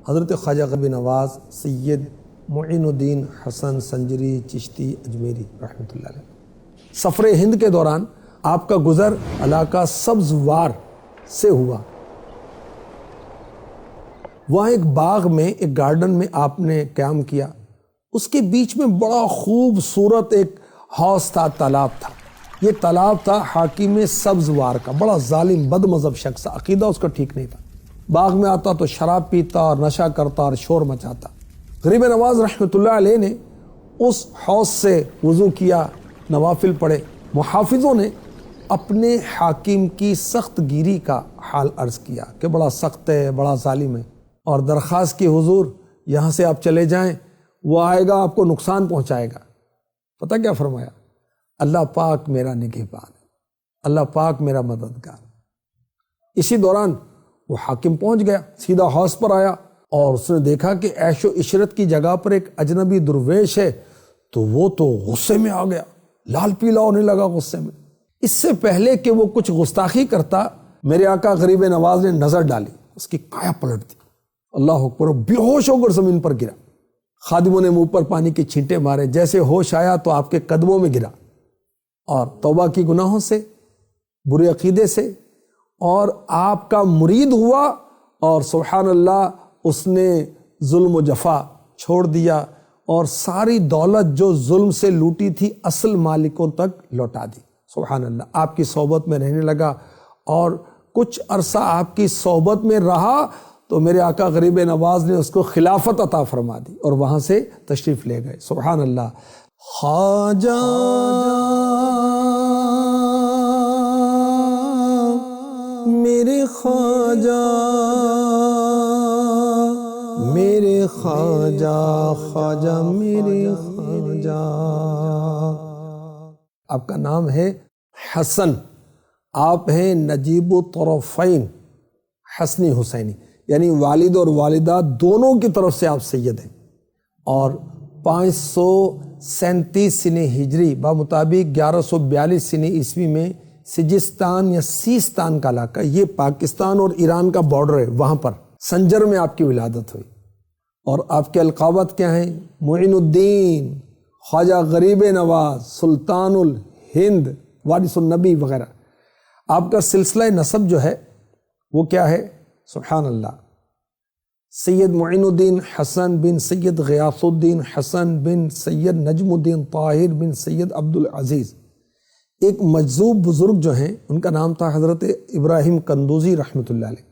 حضرت خواجہ غریب نواز سید معین الدین حسن سنجری چشتی اجمیری رحمۃ اللہ علیہ۔ سفر ہند کے دوران آپ کا گزر علاقہ سبزوار سے ہوا۔ وہاں ایک باغ میں، ایک گارڈن میں آپ نے قیام کیا۔ اس کے بیچ میں بڑا خوبصورت ایک حوض تھا، تالاب تھا۔ یہ تالاب تھا حاکم سبزوار کا، بڑا ظالم بد مذہب شخص، عقیدہ اس کا ٹھیک نہیں تھا۔ باغ میں آتا تو شراب پیتا اور نشہ کرتا اور شور مچاتا۔ غریب نواز رحمۃ اللہ علیہ نے اس حوض سے وضو کیا، نوافل پڑھے۔ محافظوں نے اپنے حاکم کی سخت گیری کا حال عرض کیا کہ بڑا سخت ہے، بڑا ظالم ہے، اور درخواست کی حضور یہاں سے آپ چلے جائیں، وہ آئے گا آپ کو نقصان پہنچائے گا۔ پتہ کیا فرمایا؟ اللہ پاک میرا نگہبان ہے، اللہ پاک میرا مددگار۔ اسی دوران وہ حاکم پہنچ گیا، سیدھا حوض پر آیا اور اس نے دیکھا کہ عیش و عشرت کی جگہ پر ایک اجنبی درویش ہے، تو وہ تو غصے میں آ گیا، لال پیلا ہونے لگا غصے میں۔ اس سے پہلے کہ وہ کچھ گستاخی کرتا، میرے آقا غریب نواز نے نظر ڈالی، اس کی کایا پلٹ دی، اللہ اکبر، بے ہوش ہو کر زمین پر گرا۔ خادموں نے منہ پر پانی کے چھینٹے مارے، جیسے ہوش آیا تو آپ کے قدموں میں گرا اور توبہ کی گناہوں سے، برے عقیدے سے، اور آپ کا مرید ہوا، اور سبحان اللہ اس نے ظلم و جفا چھوڑ دیا اور ساری دولت جو ظلم سے لوٹی تھی اصل مالکوں تک لوٹا دی۔ سبحان اللہ، آپ کی صحبت میں رہنے لگا، اور کچھ عرصہ آپ کی صحبت میں رہا تو میرے آقا غریب نواز نے اس کو خلافت عطا فرما دی اور وہاں سے تشریف لے گئے۔ سبحان اللہ۔ خواجہ میرے خواجہ، میرے خواجہ، خواجہ میرے خواجہ۔ آپ کا نام ہے حسن، آپ ہیں نجیب الطرفین، حسنی حسینی، یعنی والد اور والدہ دونوں کی طرف سے آپ سید ہیں، اور 537 سنہ ہجری بمطابق 1142 سنہ عیسوی میں سجستان یا سیستان کا علاقہ، یہ پاکستان اور ایران کا بارڈر ہے، وہاں پر سنجر میں آپ کی ولادت ہوئی۔ اور آپ کے القابات کیا ہیں؟ معین الدین، خواجہ غریب نواز، سلطان الہند، وارث النبی وغیرہ۔ آپ کا سلسلہ نسب جو ہے وہ کیا ہے؟ سبحان اللہ، سید معین الدین حسن بن سید غیاث الدین حسن بن سید نجم الدین طاہر بن سید عبدالعزیز۔ ایک مجذوب بزرگ جو ہیں ان کا نام تھا حضرت ابراہیم قندوزی رحمۃ اللہ علیہ،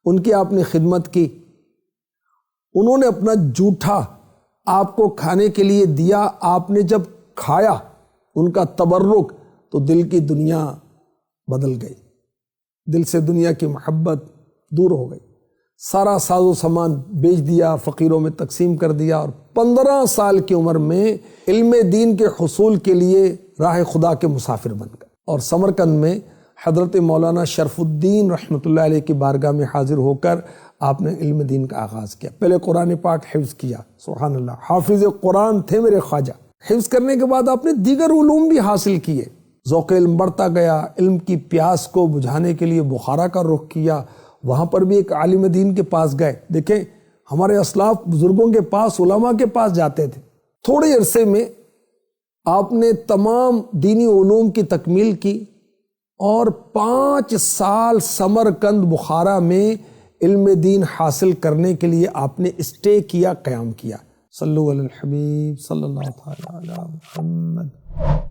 ان کی آپ نے خدمت کی۔ انہوں نے اپنا جوٹھا آپ کو کھانے کے لیے دیا، آپ نے جب کھایا ان کا تبرک تو دل کی دنیا بدل گئی، دل سے دنیا کی محبت دور ہو گئی، سارا ساز و سامان بیچ دیا، فقیروں میں تقسیم کر دیا، اور 15 سال کی عمر میں علم دین کے حصول کے لیے راہ خدا کے مسافر بن گئے، اور سمرقند میں حضرت مولانا شرف الدین رحمۃ اللہ علیہ کی بارگاہ میں حاضر ہو کر آپ نے علم دین کا آغاز کیا۔ پہلے قرآن پاک حفظ کیا، سبحان اللہ، حافظ قرآن تھے میرے خواجہ۔ حفظ کرنے کے بعد آپ نے دیگر علوم بھی حاصل کیے، ذوق علم بڑھتا گیا، علم کی پیاس کو بجھانے کے لیے بخارا کا رخ کیا، وہاں پر بھی ایک عالم دین کے پاس گئے۔ دیکھیں ہمارے اسلاف بزرگوں کے پاس، علماء کے پاس جاتے تھے۔ تھوڑے عرصے میں آپ نے تمام دینی علوم کی تکمیل کی، اور 5 سال سمرقند بخارا میں علم دین حاصل کرنے کے لیے آپ نے اسٹے کیا، قیام کیا۔ صلو علی الحبیب صلی اللہ تعالی علی محمد۔